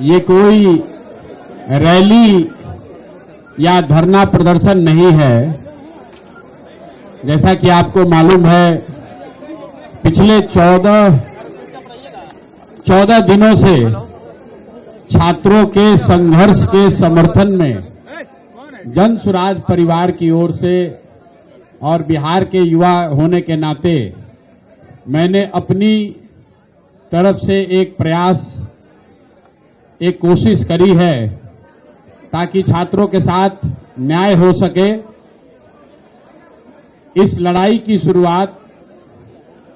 ये कोई रैली या धरना प्रदर्शन नहीं है। जैसा कि आपको मालूम है, पिछले 14 दिनों से छात्रों के संघर्ष के समर्थन में जन सुराज परिवार की ओर से और बिहार के युवा होने के नाते मैंने अपनी तरफ से एक प्रयास, एक कोशिश करी है ताकि छात्रों के साथ न्याय हो सके। इस लड़ाई की शुरुआत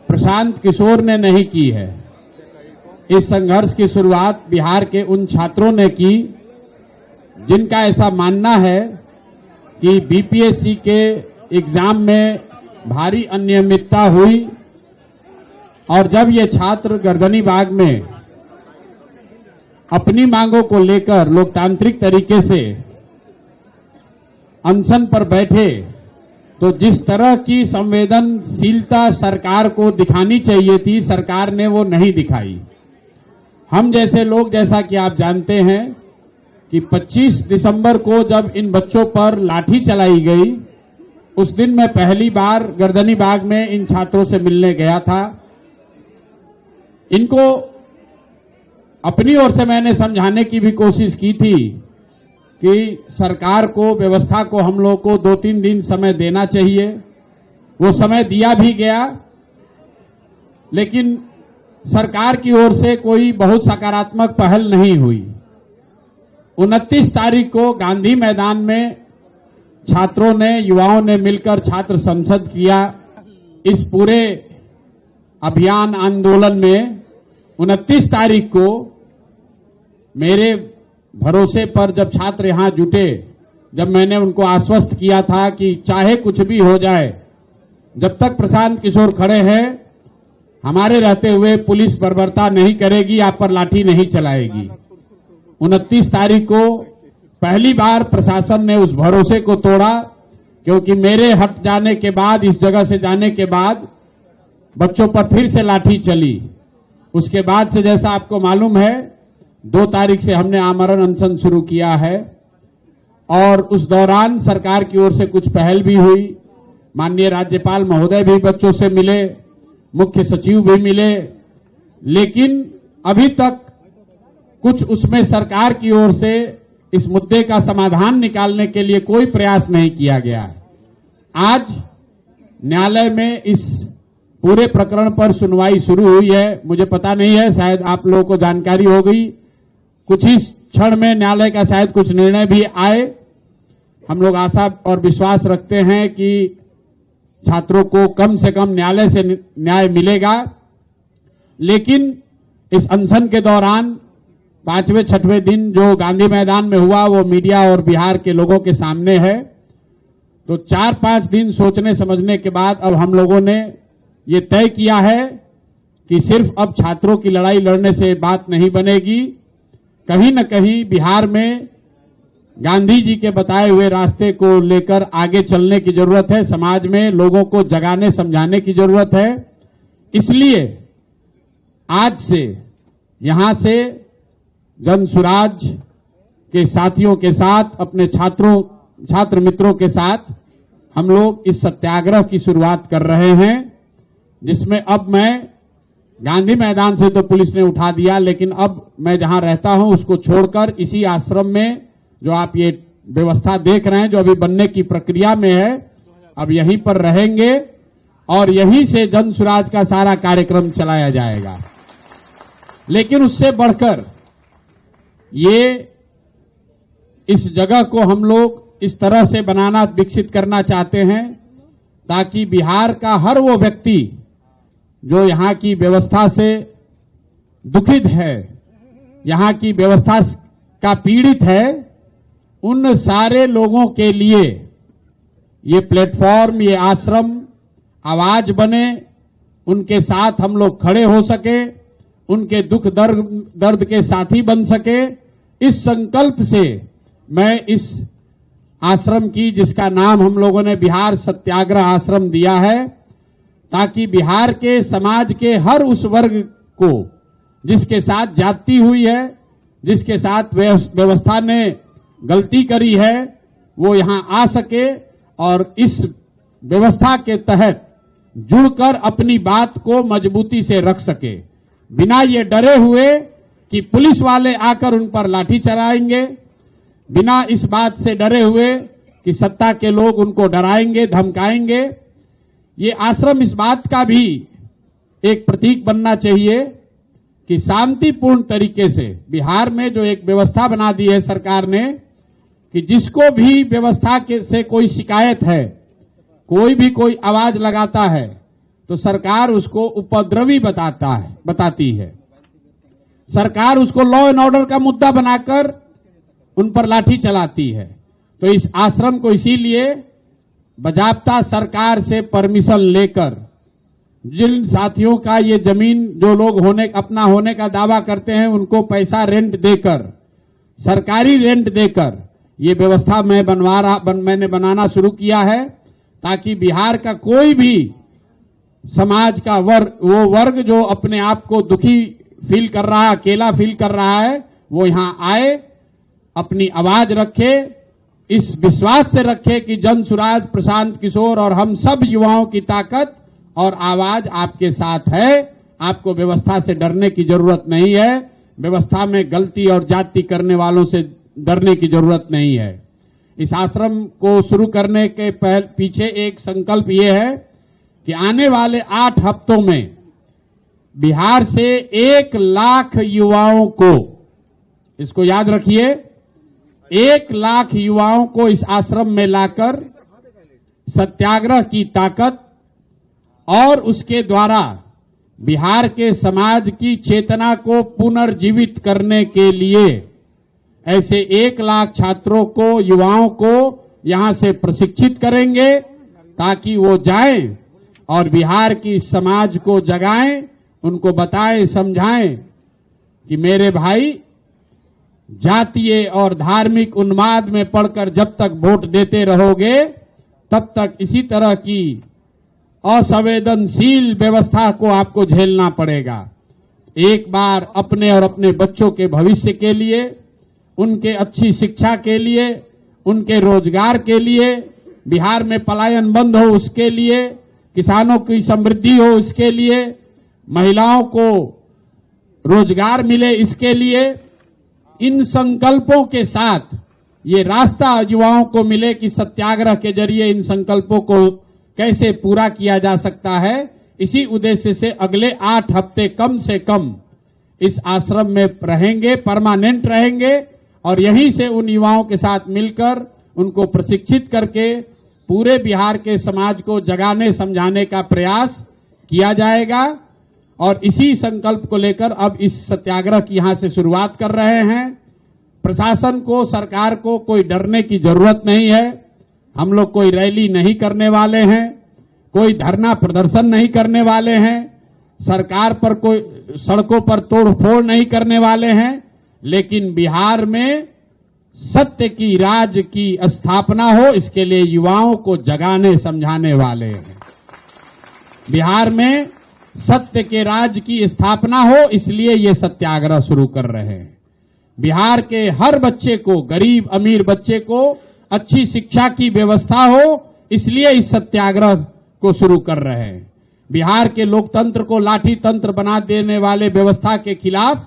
प्रशांत किशोर ने नहीं की है। इस संघर्ष की शुरुआत बिहार के उन छात्रों ने की जिनका ऐसा मानना है कि बीपीएससी के एग्जाम में भारी अनियमितता हुई और जब ये छात्र गर्दनीबाग में अपनी मांगों को लेकर लोकतांत्रिक तरीके से अनशन पर बैठे तो जिस तरह की संवेदनशीलता सरकार को दिखानी चाहिए थी, सरकार ने वो नहीं दिखाई। हम जैसे लोग, जैसा कि आप जानते हैं कि 25 दिसंबर को जब इन बच्चों पर लाठी चलाई गई, उस दिन मैं पहली बार गर्दनीबाग में इन छात्रों से मिलने गया था। इनको अपनी ओर से मैंने समझाने की भी कोशिश की थी कि सरकार को, व्यवस्था को हम लोग को 2-3 दिन समय देना चाहिए। वो समय दिया भी गया, लेकिन सरकार की ओर से कोई बहुत सकारात्मक पहल नहीं हुई। 29 तारीख को गांधी मैदान में छात्रों ने, युवाओं ने मिलकर छात्र संसद किया। इस पूरे अभियान आंदोलन में 29 तारीख को मेरे भरोसे पर जब छात्र यहां जुटे, जब मैंने उनको आश्वस्त किया था कि चाहे कुछ भी हो जाए, जब तक प्रशांत किशोर खड़े हैं, हमारे रहते हुए पुलिस बर्बरता नहीं करेगी, आप पर लाठी नहीं चलाएगी। 29 तारीख को पहली बार प्रशासन ने उस भरोसे को तोड़ा, क्योंकि मेरे हट जाने के बाद, इस जगह से जाने के बाद बच्चों पर फिर से लाठी चली। उसके बाद से, जैसा आपको मालूम है, 2 तारीख से हमने आमरण अनशन शुरू किया है और उस दौरान सरकार की ओर से कुछ पहल भी हुई। माननीय राज्यपाल महोदय भी बच्चों से मिले, मुख्य सचिव भी मिले, लेकिन अभी तक कुछ उसमें सरकार की ओर से इस मुद्दे का समाधान निकालने के लिए कोई प्रयास नहीं किया गया है। आज न्यायालय में इस पूरे प्रकरण पर सुनवाई शुरू हुई है। मुझे पता नहीं है, शायद आप लोगों को जानकारी हो गई, कुछ ही क्षण में न्यायालय का शायद कुछ निर्णय भी आए। हम लोग आशा और विश्वास रखते हैं कि छात्रों को कम से कम न्यायालय से न्याय मिलेगा। लेकिन इस अनशन के दौरान 5वें-6वें दिन जो गांधी मैदान में हुआ, वो मीडिया और बिहार के लोगों के सामने है। तो 4-5 दिन सोचने समझने के बाद अब हम लोगों ने ये तय किया है कि सिर्फ अब छात्रों की लड़ाई लड़ने से बात नहीं बनेगी। कहीं न कहीं बिहार में गांधी जी के बताए हुए रास्ते को लेकर आगे चलने की जरूरत है। समाज में लोगों को जगाने, समझाने की जरूरत है। इसलिए आज से, यहां से जन सुराज के साथियों के साथ, अपने छात्र मित्रों के साथ हम लोग इस सत्याग्रह की शुरुआत कर रहे हैं, जिसमें अब मैं गांधी मैदान से तो पुलिस ने उठा दिया, लेकिन अब मैं जहां रहता हूं उसको छोड़कर इसी आश्रम में, जो आप ये व्यवस्था देख रहे हैं, जो अभी बनने की प्रक्रिया में है, अब यहीं पर रहेंगे और यहीं से जन सुराज का सारा कार्यक्रम चलाया जाएगा। लेकिन उससे बढ़कर ये, इस जगह को हम लोग इस तरह से बनाना, विकसित करना चाहते हैं ताकि बिहार का हर वो व्यक्ति जो यहाँ की व्यवस्था से दुखित है, यहाँ की व्यवस्था का पीड़ित है, उन सारे लोगों के लिए ये प्लेटफॉर्म, ये आश्रम आवाज बने, उनके साथ हम लोग खड़े हो सके, उनके दुख दर्द के साथी बन सके। इस संकल्प से मैं इस आश्रम की, जिसका नाम हम लोगों ने बिहार सत्याग्रह आश्रम दिया है, ताकि बिहार के समाज के हर उस वर्ग को जिसके साथ जाति हुई है, जिसके साथ व्यवस्था ने गलती करी है वो यहां आ सके और इस व्यवस्था के तहत जुड़कर अपनी बात को मजबूती से रख सके, बिना ये डरे हुए कि पुलिस वाले आकर उन पर लाठी चलाएंगे, बिना इस बात से डरे हुए कि सत्ता के लोग उनको डराएंगे धमकाएंगे। ये आश्रम इस बात का भी एक प्रतीक बनना चाहिए कि शांतिपूर्ण तरीके से बिहार में जो एक व्यवस्था बना दी है सरकार ने कि जिसको भी व्यवस्था से कोई शिकायत है, कोई भी कोई आवाज लगाता है तो सरकार उसको उपद्रवी बताती है। सरकार उसको लॉ एंड ऑर्डर का मुद्दा बनाकर उन पर लाठी चलाती है। तो इस आश्रम को इसीलिए बजाबता सरकार से परमिशन लेकर, जिन साथियों का ये जमीन जो लोग अपना होने का दावा करते हैं उनको पैसा रेंट देकर, सरकारी रेंट देकर ये व्यवस्था मैंने बनाना शुरू किया है ताकि बिहार का कोई भी समाज का वर्ग जो अपने आप को दुखी फील कर रहा है, अकेला फील कर रहा है, वो यहां आए, अपनी आवाज रखे, इस विश्वास से रखे कि जनसुराज, प्रशांत किशोर और हम सब युवाओं की ताकत और आवाज आपके साथ है। आपको व्यवस्था से डरने की जरूरत नहीं है, व्यवस्था में गलती और जाति करने वालों से डरने की जरूरत नहीं है। इस आश्रम को शुरू करने के पीछे एक संकल्प ये है कि आने वाले 8 हफ्तों में बिहार से 1 लाख युवाओं को, इसको याद रखिए, 1 लाख युवाओं को इस आश्रम में लाकर सत्याग्रह की ताकत और उसके द्वारा बिहार के समाज की चेतना को पुनर्जीवित करने के लिए ऐसे 1 लाख छात्रों को, युवाओं को यहां से प्रशिक्षित करेंगे ताकि वो जाएं और बिहार की समाज को जगाएं, उनको बताएं, समझाएं कि मेरे भाई, जातीय और धार्मिक उन्माद में पड़कर जब तक वोट देते रहोगे तब तक इसी तरह की असंवेदनशील व्यवस्था को आपको झेलना पड़ेगा। एक बार अपने और अपने बच्चों के भविष्य के लिए, उनके अच्छी शिक्षा के लिए, उनके रोजगार के लिए, बिहार में पलायन बंद हो उसके लिए, किसानों की समृद्धि हो इसके लिए, महिलाओं को रोजगार मिले इसके लिए, इन संकल्पों के साथ ये रास्ता युवाओं को मिले कि सत्याग्रह के जरिए इन संकल्पों को कैसे पूरा किया जा सकता है। इसी उद्देश्य से अगले 8 हफ्ते कम से कम इस आश्रम में रहेंगे, परमानेंट रहेंगे और यहीं से उन युवाओं के साथ मिलकर उनको प्रशिक्षित करके पूरे बिहार के समाज को जगाने समझाने का प्रयास किया जाएगा। और इसी संकल्प को लेकर अब इस सत्याग्रह की यहां से शुरुआत कर रहे हैं। प्रशासन को, सरकार को कोई डरने की जरूरत नहीं है। हम लोग कोई रैली नहीं करने वाले हैं, कोई धरना प्रदर्शन नहीं करने वाले हैं, सरकार पर कोई सड़कों पर तोड़फोड़ नहीं करने वाले हैं, लेकिन बिहार में सत्य की राज की स्थापना हो इसके लिए युवाओं को जगाने समझाने वाले हैं। बिहार में सत्य के राज की स्थापना हो इसलिए ये सत्याग्रह शुरू कर रहे हैं। बिहार के हर बच्चे को, गरीब अमीर बच्चे को अच्छी शिक्षा की व्यवस्था हो इसलिए इस सत्याग्रह को शुरू कर रहे हैं। बिहार के लोकतंत्र को लाठी तंत्र बना देने वाले व्यवस्था के खिलाफ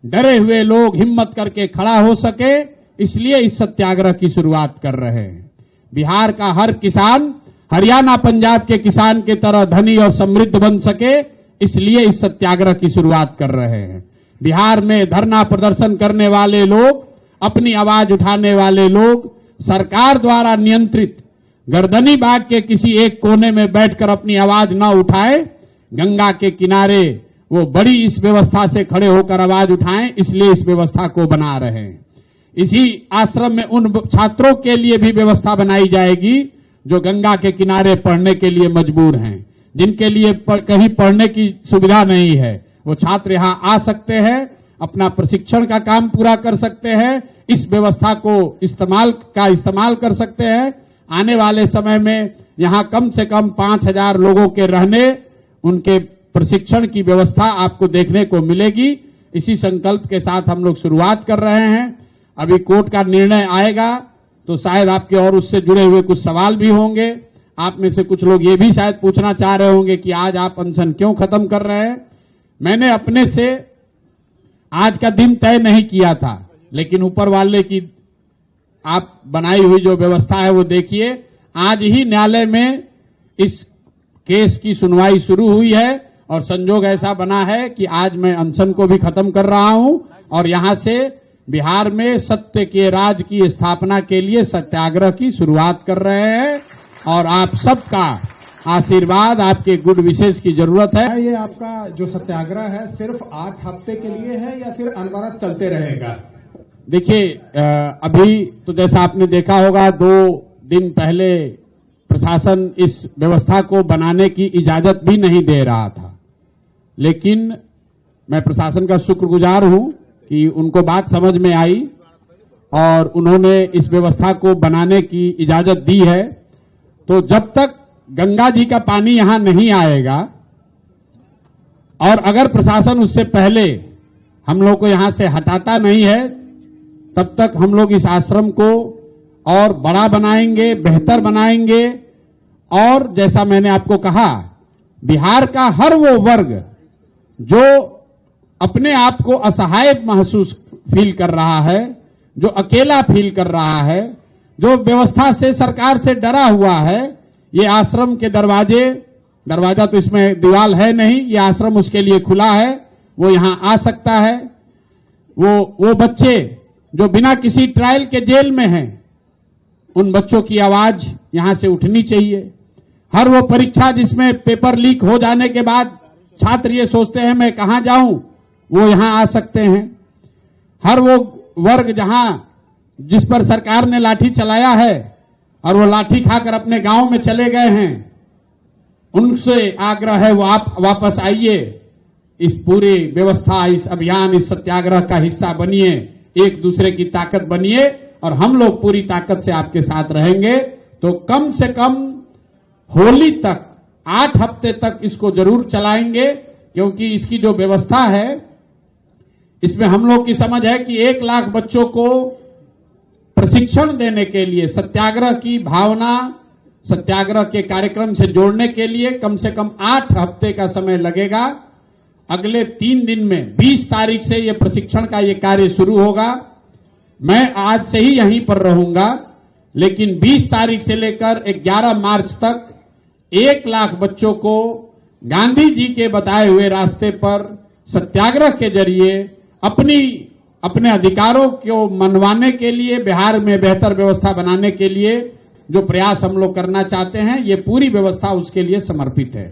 डरे हुए लोग हिम्मत करके खड़ा हो सके इसलिए इस सत्याग्रह की शुरुआत कर रहे हैं। बिहार का हर किसान हरियाणा पंजाब के किसान की तरह धनी और समृद्ध बन सके इसलिए इस सत्याग्रह की शुरुआत कर रहे हैं। बिहार में धरना प्रदर्शन करने वाले लोग, अपनी आवाज उठाने वाले लोग सरकार द्वारा नियंत्रित गर्दनी बाग के किसी एक कोने में बैठकर अपनी आवाज न उठाए, गंगा के किनारे वो बड़ी इस व्यवस्था से खड़े होकर आवाज उठाएं इसलिए इस व्यवस्था को बना रहे हैं। इसी आश्रम में उन छात्रों के लिए भी व्यवस्था बनाई जाएगी जो गंगा के किनारे पढ़ने के लिए मजबूर हैं, जिनके लिए कहीं पढ़ने की सुविधा नहीं है। वो छात्र यहां आ सकते हैं, अपना प्रशिक्षण का काम पूरा कर सकते हैं, इस व्यवस्था को इस्तेमाल कर सकते हैं। आने वाले समय में यहां कम से कम 5000 लोगों के रहने, उनके प्रशिक्षण की व्यवस्था आपको देखने को मिलेगी। इसी संकल्प के साथ हम लोग शुरुआत कर रहे हैं। अभी कोर्ट का निर्णय आएगा तो शायद आपके और उससे जुड़े हुए कुछ सवाल भी होंगे। आप में से कुछ लोग ये भी शायद पूछना चाह रहे होंगे कि आज आप अनशन क्यों खत्म कर रहे हैं। मैंने अपने से आज का दिन तय नहीं किया था, लेकिन ऊपर वाले की आप बनाई हुई जो व्यवस्था है वो देखिए। आज ही न्यायालय में इस केस की सुनवाई शुरू हुई है और संजोग ऐसा बना है कि आज मैं अनशन को भी खत्म कर रहा हूं और यहां से बिहार में सत्य के राज की स्थापना के लिए सत्याग्रह की शुरुआत कर रहे हैं और आप सबका आशीर्वाद, आपके गुड विशेष की जरूरत है। ये आपका जो सत्याग्रह है सिर्फ 8 हफ्ते के लिए है या फिर अनवरत चलते रहेगा? देखिए, अभी तो जैसा आपने देखा होगा 2 दिन पहले प्रशासन इस व्यवस्था को बनाने की इजाजत भी नहीं दे रहा था, लेकिन मैं प्रशासन का शुक्रगुजार हूं कि उनको बात समझ में आई और उन्होंने इस व्यवस्था को बनाने की इजाजत दी है। तो जब तक गंगा जी का पानी यहां नहीं आएगा और अगर प्रशासन उससे पहले हम लोग को यहां से हटाता नहीं है, तब तक हम लोग इस आश्रम को और बड़ा बनाएंगे, बेहतर बनाएंगे। और जैसा मैंने आपको कहा, बिहार का हर वो वर्ग जो अपने आप को असहाय महसूस फील कर रहा है, जो अकेला फील कर रहा है, जो व्यवस्था से, सरकार से डरा हुआ है, ये आश्रम के दरवाजा तो इसमें दीवार है नहीं, ये आश्रम उसके लिए खुला है, वो यहां आ सकता है। वो बच्चे जो बिना किसी ट्रायल के जेल में हैं, उन बच्चों की आवाज यहां से उठनी चाहिए। हर वो परीक्षा जिसमें पेपर लीक हो जाने के बाद छात्र ये सोचते हैं मैं कहां जाऊं, वो यहां आ सकते हैं। हर वो वर्ग जिस पर सरकार ने लाठी चलाया है और वो लाठी खाकर अपने गांव में चले गए हैं, उनसे आग्रह है वो आप वापस आइए, इस पूरी व्यवस्था, इस अभियान, इस सत्याग्रह का हिस्सा बनिए, एक दूसरे की ताकत बनिए और हम लोग पूरी ताकत से आपके साथ रहेंगे। तो कम से कम होली तक, 8 हफ्ते तक इसको जरूर चलाएंगे, क्योंकि इसकी जो व्यवस्था है इसमें हम लोग की समझ है कि 1 लाख बच्चों को प्रशिक्षण देने के लिए, सत्याग्रह की भावना, सत्याग्रह के कार्यक्रम से जोड़ने के लिए कम से कम 8 हफ्ते का समय लगेगा। अगले 3 दिन में 20 तारीख से यह प्रशिक्षण का यह कार्य शुरू होगा। मैं आज से ही यहीं पर रहूंगा, लेकिन 20 तारीख से लेकर 11 मार्च तक 1 लाख बच्चों को गांधी जी के बताए हुए रास्ते पर सत्याग्रह के जरिए अपने अधिकारों को मनवाने के लिए, बिहार में बेहतर व्यवस्था बनाने के लिए जो प्रयास हम लोग करना चाहते हैं, ये पूरी व्यवस्था उसके लिए समर्पित है।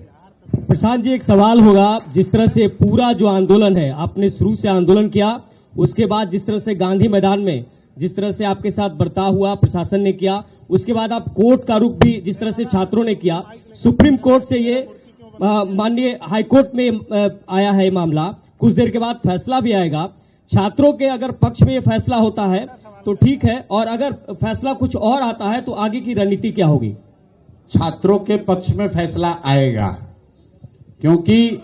प्रशांत जी, एक सवाल होगा, जिस तरह से पूरा जो आंदोलन है, आपने शुरू से आंदोलन किया, उसके बाद जिस तरह से गांधी मैदान में जिस तरह से आपके साथ बर्ताव हुआ, प्रशासन ने किया, उसके बाद आप कोर्ट का रुख भी जिस तरह से छात्रों ने किया, सुप्रीम कोर्ट से ये माननीय हाईकोर्ट में आया है मामला, कुछ देर के बाद फैसला भी आएगा। छात्रों के अगर पक्ष में ये फैसला होता है तो ठीक है, और अगर फैसला कुछ और आता है तो आगे की रणनीति क्या होगी? छात्रों के पक्ष में फैसला आएगा, क्योंकि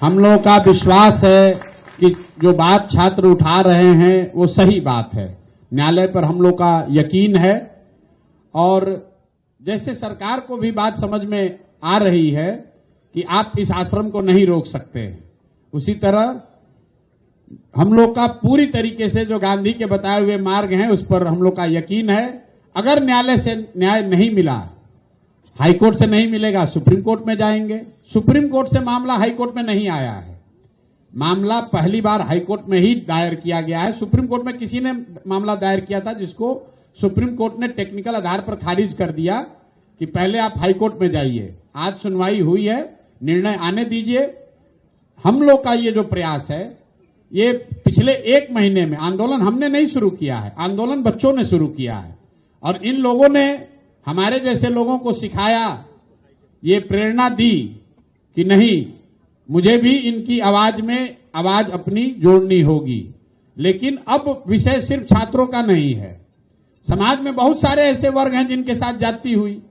हम लोगों का विश्वास है कि जो बात छात्र उठा रहे हैं वो सही बात है। न्यायालय पर हम लोग का यकीन है और जैसे सरकार को भी बात समझ में आ रही है कि आप इस आश्रम को नहीं रोक सकते, उसी तरह हम लोग का पूरी तरीके से जो गांधी के बताए हुए मार्ग हैं उस पर हम लोग का यकीन है। अगर न्यायालय से न्याय नहीं मिला, हाईकोर्ट से नहीं मिलेगा, सुप्रीम कोर्ट में जाएंगे। सुप्रीम कोर्ट से मामला हाईकोर्ट में नहीं आया है, मामला पहली बार हाईकोर्ट में ही दायर किया गया है। सुप्रीम कोर्ट में किसी ने मामला दायर किया था जिसको सुप्रीम कोर्ट ने टेक्निकल आधार पर खारिज कर दिया कि पहले आप हाईकोर्ट में जाइए। आज सुनवाई हुई है, निर्णय आने दीजिए। हम लोग का ये जो प्रयास है, ये पिछले 1 महीने में आंदोलन हमने नहीं शुरू किया है, आंदोलन बच्चों ने शुरू किया है और इन लोगों ने हमारे जैसे लोगों को सिखाया, ये प्रेरणा दी कि नहीं, मुझे भी इनकी आवाज में आवाज अपनी जोड़नी होगी। लेकिन अब विषय सिर्फ छात्रों का नहीं है, समाज में बहुत सारे ऐसे वर्ग हैं जिनके साथ जाती हुई।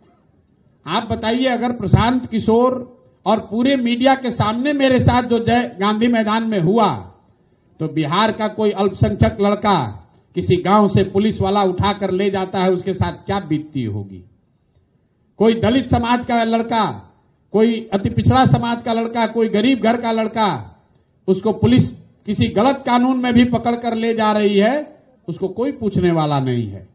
आप बताइए, अगर प्रशांत किशोर और पूरे मीडिया के सामने मेरे साथ जो जय गांधी मैदान में हुआ, तो बिहार का कोई अल्पसंख्यक लड़का किसी गांव से पुलिस वाला उठाकर ले जाता है, उसके साथ क्या बीतती होगी। कोई दलित समाज का लड़का, कोई अति पिछड़ा समाज का लड़का, कोई गरीब घर का लड़का, उसको पुलिस किसी गलत कानून में भी पकड़कर ले जा रही है, उसको कोई पूछने वाला नहीं है।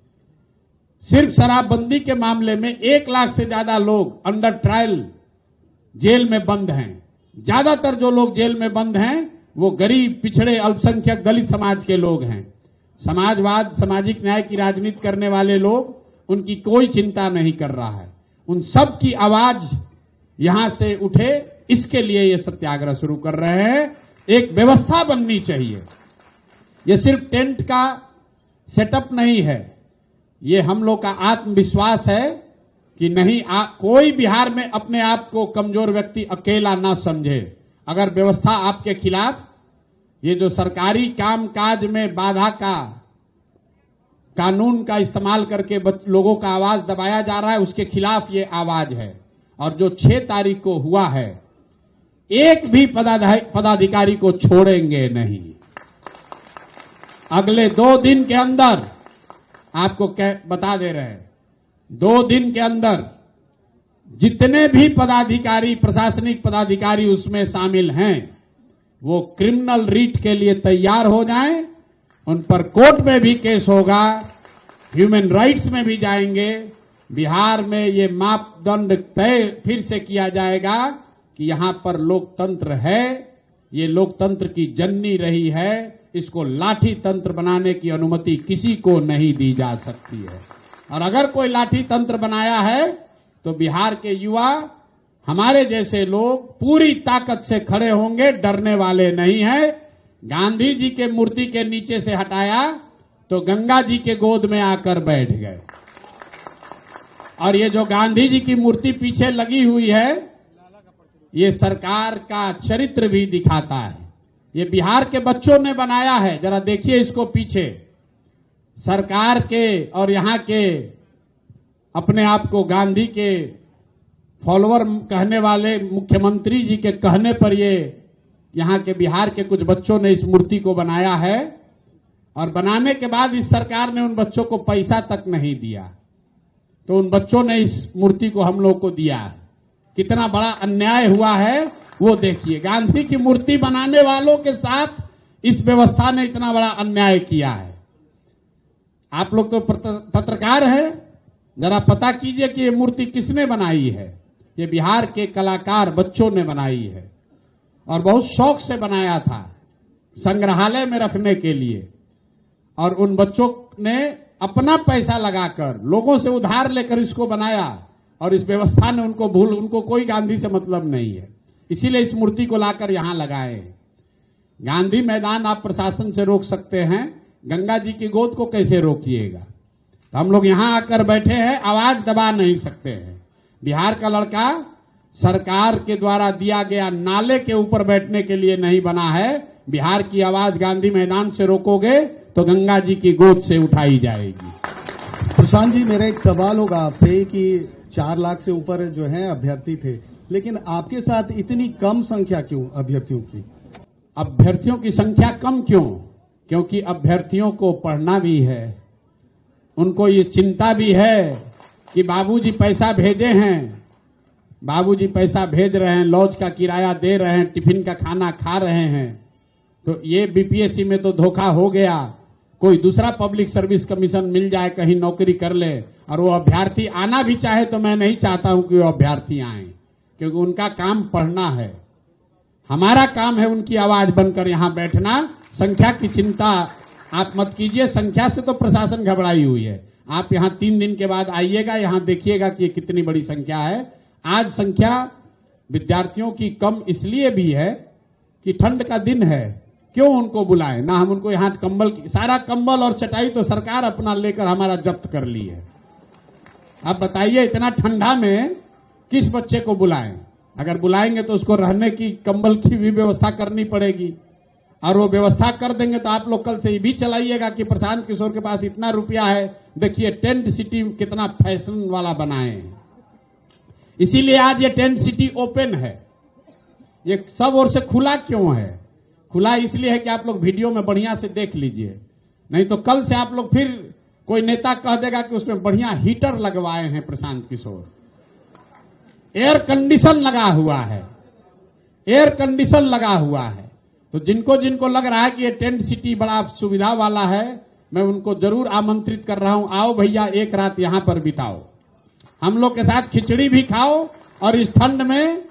सिर्फ शराबबंदी के मामले में 1 लाख से ज्यादा लोग अंडर ट्रायल जेल में बंद हैं। ज्यादातर जो लोग जेल में बंद हैं वो गरीब, पिछड़े, अल्पसंख्यक, दलित समाज के लोग हैं। समाजवाद, सामाजिक न्याय की राजनीति करने वाले लोग, उनकी कोई चिंता नहीं कर रहा है। उन सब की आवाज यहां से उठे, इसके लिए ये सत्याग्रह शुरू कर रहे हैं। एक व्यवस्था बननी चाहिए। ये सिर्फ टेंट का सेटअप नहीं है, ये हम लोग का आत्मविश्वास है कि नहीं, कोई बिहार में अपने आप को कमजोर व्यक्ति अकेला ना समझे। अगर व्यवस्था आपके खिलाफ, ये जो सरकारी काम काज में बाधा का कानून का इस्तेमाल करके लोगों का आवाज दबाया जा रहा है, उसके खिलाफ ये आवाज है। और जो 6 तारीख को हुआ है, एक भी पदाधिकारी को छोड़ेंगे नहीं। अगले 2 दिन के अंदर, आपको बता दे रहे हैं, 2 दिन के अंदर जितने भी पदाधिकारी, प्रशासनिक पदाधिकारी उसमें शामिल हैं, वो क्रिमिनल रीट के लिए तैयार हो जाएं। उन पर कोर्ट में भी केस होगा, ह्यूमन राइट्स में भी जाएंगे। बिहार में ये मापदंड तय फिर से किया जाएगा कि यहां पर लोकतंत्र है, ये लोकतंत्र की जननी रही है, इसको लाठी तंत्र बनाने की अनुमति किसी को नहीं दी जा सकती है। और अगर कोई लाठी तंत्र बनाया है तो बिहार के युवा, हमारे जैसे लोग पूरी ताकत से खड़े होंगे, डरने वाले नहीं है। गांधी जी के मूर्ति के नीचे से हटाया तो गंगा जी के गोद में आकर बैठ गए। और ये जो गांधी जी की मूर्ति पीछे लगी हुई है, ये सरकार का चरित्र भी दिखाता है। ये बिहार के बच्चों ने बनाया है, जरा देखिए इसको पीछे। सरकार के और यहां के अपने आप को गांधी के फॉलोअर कहने वाले मुख्यमंत्री जी के कहने पर ये यहां के बिहार के कुछ बच्चों ने इस मूर्ति को बनाया है। और बनाने के बाद इस सरकार ने उन बच्चों को पैसा तक नहीं दिया, तो उन बच्चों ने इस मूर्ति को हम लोग को दिया। कितना बड़ा अन्याय हुआ है वो देखिए। गांधी की मूर्ति बनाने वालों के साथ इस व्यवस्था ने इतना बड़ा अन्याय किया है। आप लोग तो पत्रकार हैं, जरा पता कीजिए कि ये मूर्ति किसने बनाई है। ये बिहार के कलाकार बच्चों ने बनाई है और बहुत शौक से बनाया था, संग्रहालय में रखने के लिए। और उन बच्चों ने अपना पैसा लगाकर, लोगों से उधार लेकर इसको बनाया और इस व्यवस्था ने उनको कोई गांधी से मतलब नहीं है, इसीलिए इस मूर्ति को लाकर यहां लगाए हैं। गांधी मैदान आप प्रशासन से रोक सकते हैं, गंगा जी की गोद को कैसे रोकिएगा। तो हम लोग यहां आकर बैठे हैं, आवाज दबा नहीं सकते हैं। बिहार का लड़का सरकार के द्वारा दिया गया नाले के ऊपर बैठने के लिए नहीं बना है। बिहार की आवाज गांधी मैदान से रोकोगे तो गंगा जी की गोद से उठाई जाएगी। प्रशांत जी, मेरा एक सवाल होगा आपसे कि 4 लाख से ऊपर जो है अभ्यर्थी थे, लेकिन आपके साथ इतनी कम संख्या क्यों अभ्यर्थियों की? अभ्यर्थियों की संख्या कम क्यों? क्योंकि अभ्यर्थियों को पढ़ना भी है, उनको ये चिंता भी है कि बाबूजी पैसा भेजे हैं, बाबूजी पैसा भेज रहे हैं, लॉज का किराया दे रहे हैं, टिफिन का खाना खा रहे हैं। तो ये बीपीएससी में तो धोखा हो गया, कोई दूसरा पब्लिक सर्विस कमीशन मिल जाए, कहीं नौकरी कर ले। और वो अभ्यर्थी आना भी चाहे तो मैं नहीं चाहता हूं कि वो अभ्यर्थी आए, क्योंकि उनका काम पढ़ना है। हमारा काम है उनकी आवाज बनकर यहां बैठना। संख्या की चिंता आप मत कीजिए, संख्या से तो प्रशासन घबराई हुई है। आप यहां 3 दिन के बाद आइएगा, यहां देखिएगा कि कितनी बड़ी संख्या है। आज संख्या विद्यार्थियों की कम इसलिए भी है कि ठंड का दिन है, क्यों उनको बुलाएं ना। हम उनको यहां सारा कंबल और चटाई तो सरकार अपना लेकर हमारा जब्त कर ली है। अब बताइए, इतना ठंडा में किस बच्चे को बुलाएं? अगर बुलाएंगे तो उसको रहने की, कंबल की भी व्यवस्था करनी पड़ेगी। और वो व्यवस्था कर देंगे तो आप लोग कल से ये भी चलाइएगा कि प्रशांत किशोर के पास इतना रुपया है, देखिए टेंट सिटी कितना फैशन वाला बनाए हैं। इसीलिए आज ये टेंट सिटी ओपन है। ये सब ओर से खुला क्यों है? खुला इसलिए है कि आप लोग वीडियो में बढ़िया से देख लीजिए, नहीं तो कल से आप लोग फिर कोई नेता कह देगा कि उसमें बढ़िया हीटर लगवाए हैं प्रशांत किशोर, एयर कंडीशन लगा हुआ है, एयर कंडीशन लगा हुआ है। तो जिनको जिनको लग रहा है कि ये टेंट सिटी बड़ा सुविधा वाला है, मैं उनको जरूर आमंत्रित कर रहा हूं, आओ भैया एक रात यहां पर बिताओ, हम लोग के साथ खिचड़ी भी खाओ और इस ठंड में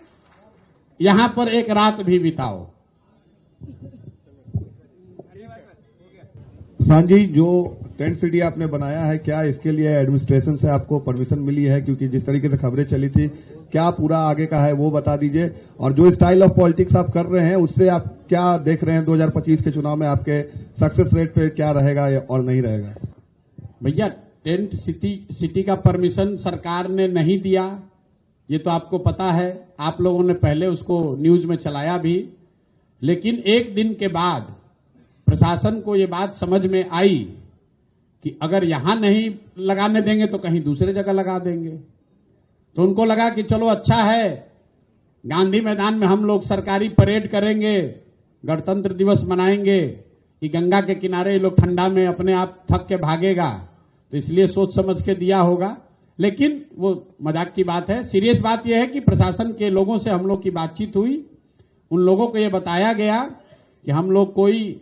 यहां पर एक रात भी बिताओ। प्रशांत जी, जो टेंट सिटी आपने बनाया है, क्या इसके लिए एडमिनिस्ट्रेशन से आपको परमिशन मिली है? क्योंकि जिस तरीके से खबरें चली थी, क्या पूरा आगे का है वो बता दीजिए। और जो स्टाइल ऑफ पॉलिटिक्स आप कर रहे हैं उससे आप क्या देख रहे हैं 2025 के चुनाव में, आपके सक्सेस रेट पे क्या रहेगा और नहीं रहेगा? भैया टेंट सिटी का परमिशन सरकार ने नहीं दिया, ये तो आपको पता है, आप लोगों ने पहले उसको न्यूज में चलाया भी। लेकिन एक दिन के बाद प्रशासन को ये बात समझ में आई कि अगर यहां नहीं लगाने देंगे तो कहीं दूसरे जगह लगा देंगे। तो उनको लगा कि चलो अच्छा है, गांधी मैदान में हम लोग सरकारी परेड करेंगे, गणतंत्र दिवस मनाएंगे, कि गंगा के किनारे ये लोग ठंडा में अपने आप थक के भागेगा, तो इसलिए सोच समझ के दिया होगा। लेकिन वो मजाक की बात है। सीरियस बात यह है कि प्रशासन के लोगों से हम लोग की बातचीत हुई, उन लोगों को यह बताया गया कि हम लोग कोई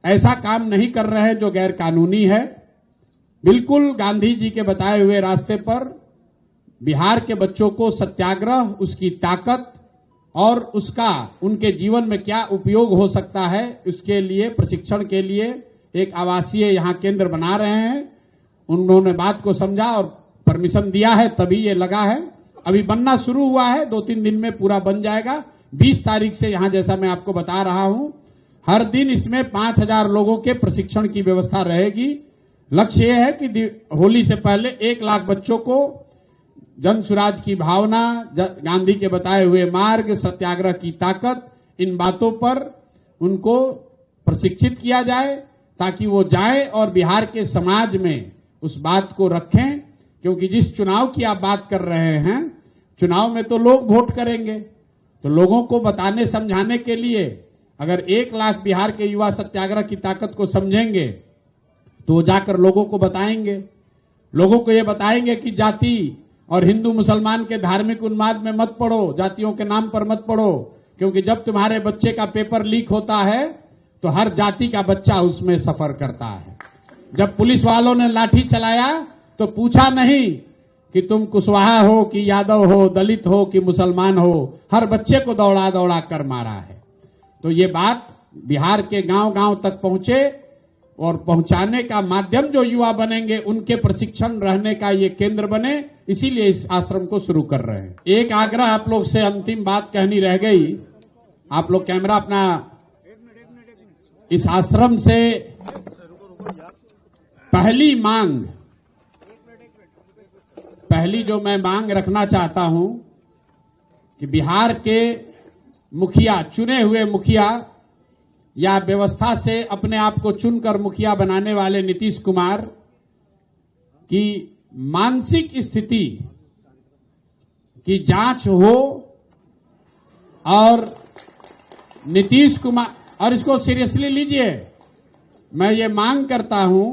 ऐसा काम नहीं कर रहे हैं जो गैर कानूनी है। बिल्कुल गांधी जी के बताए हुए रास्ते पर बिहार के बच्चों को सत्याग्रह, उसकी ताकत और उसका उनके जीवन में क्या उपयोग हो सकता है, उसके लिए प्रशिक्षण के लिए एक आवासीय यहां केंद्र बना रहे हैं। उन्होंने बात को समझा और परमिशन दिया है, तभी ये लगा है। अभी बनना शुरू हुआ है, 2-3 दिन में पूरा बन जाएगा। 20 तारीख से यहां, जैसा मैं आपको बता रहा हूं, हर दिन इसमें 5000 लोगों के प्रशिक्षण की व्यवस्था रहेगी। लक्ष्य यह है कि होली से पहले 1 लाख बच्चों को जन सुराज की भावना, गांधी के बताए हुए मार्ग, सत्याग्रह की ताकत, इन बातों पर उनको प्रशिक्षित किया जाए ताकि वो जाए और बिहार के समाज में उस बात को रखें। क्योंकि जिस चुनाव की आप बात कर रहे हैं, चुनाव में तो लोग वोट करेंगे, तो लोगों को बताने समझाने के लिए अगर 1 लाख बिहार के युवा सत्याग्रह की ताकत को समझेंगे तो जाकर लोगों को बताएंगे, लोगों को ये बताएंगे कि जाति और हिंदू मुसलमान के धार्मिक उन्माद में मत पड़ो, जातियों के नाम पर मत पड़ो, क्योंकि जब तुम्हारे बच्चे का पेपर लीक होता है तो हर जाति का बच्चा उसमें सफर करता है। जब पुलिस वालों ने लाठी चलाया तो पूछा नहीं कि तुम कुशवाहा हो कि यादव हो, दलित हो कि मुसलमान हो, हर बच्चे को दौड़ा दौड़ा कर मारा है। तो ये बात बिहार के गांव-गांव तक पहुंचे और पहुंचाने का माध्यम जो युवा बनेंगे उनके प्रशिक्षण रहने का ये केंद्र बने, इसीलिए इस आश्रम को शुरू कर रहे हैं। एक आग्रह आप लोग से, अंतिम बात कहनी रह गई, आप लोग कैमरा अपना इस आश्रम से पहली जो मैं मांग रखना चाहता हूं कि बिहार के मुखिया, चुने हुए मुखिया या व्यवस्था से अपने आप को चुनकर मुखिया बनाने वाले नीतीश कुमार की मानसिक स्थिति की जांच हो और नीतीश कुमार, और इसको सीरियसली लीजिए, मैं ये मांग करता हूं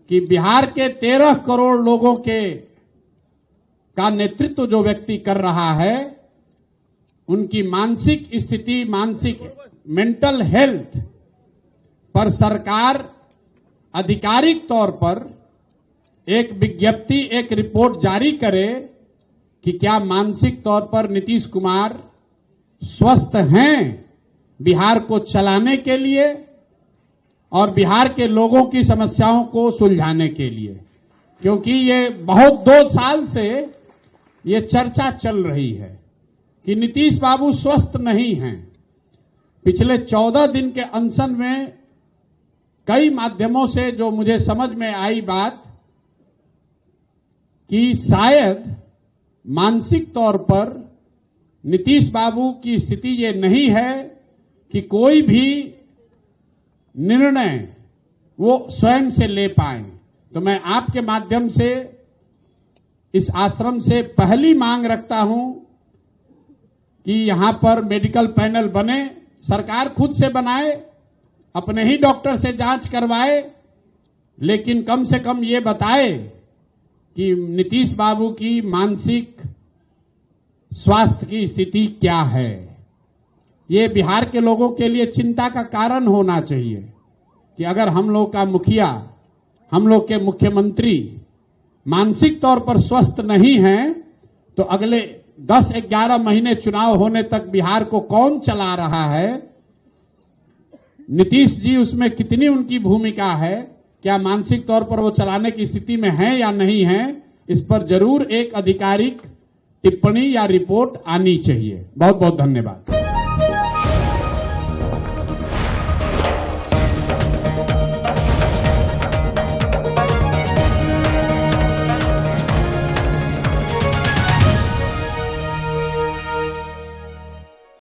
कि बिहार के 13 करोड़ लोगों का नेतृत्व जो व्यक्ति कर रहा है, उनकी मानसिक स्थिति, मानसिक मेंटल हेल्थ पर सरकार आधिकारिक तौर पर एक विज्ञप्ति, एक रिपोर्ट जारी करे कि क्या मानसिक तौर पर नीतीश कुमार स्वस्थ हैं बिहार को चलाने के लिए और बिहार के लोगों की समस्याओं को सुलझाने के लिए। क्योंकि ये बहुत 2 साल से ये चर्चा चल रही है कि नीतीश बाबू स्वस्थ नहीं हैं। पिछले 14 दिन के अनशन में कई माध्यमों से जो मुझे समझ में आई बात कि शायद मानसिक तौर पर नीतीश बाबू की स्थिति ये नहीं है कि कोई भी निर्णय वो स्वयं से ले पाए। तो मैं आपके माध्यम से इस आश्रम से पहली मांग रखता हूं कि यहां पर मेडिकल पैनल बने, सरकार खुद से बनाए, अपने ही डॉक्टर से जांच करवाए, लेकिन कम से कम ये बताए कि नीतीश बाबू की मानसिक स्वास्थ्य की स्थिति क्या है। ये बिहार के लोगों के लिए चिंता का कारण होना चाहिए कि अगर हम लोग का मुखिया, हम लोग के मुख्यमंत्री मानसिक तौर पर स्वस्थ नहीं हैं, तो अगले 10-11 महीने चुनाव होने तक बिहार को कौन चला रहा है, नीतीश जी उसमें कितनी उनकी भूमिका है, क्या मानसिक तौर पर वो चलाने की स्थिति में है या नहीं है, इस पर जरूर एक आधिकारिक टिप्पणी या रिपोर्ट आनी चाहिए। बहुत बहुत धन्यवाद।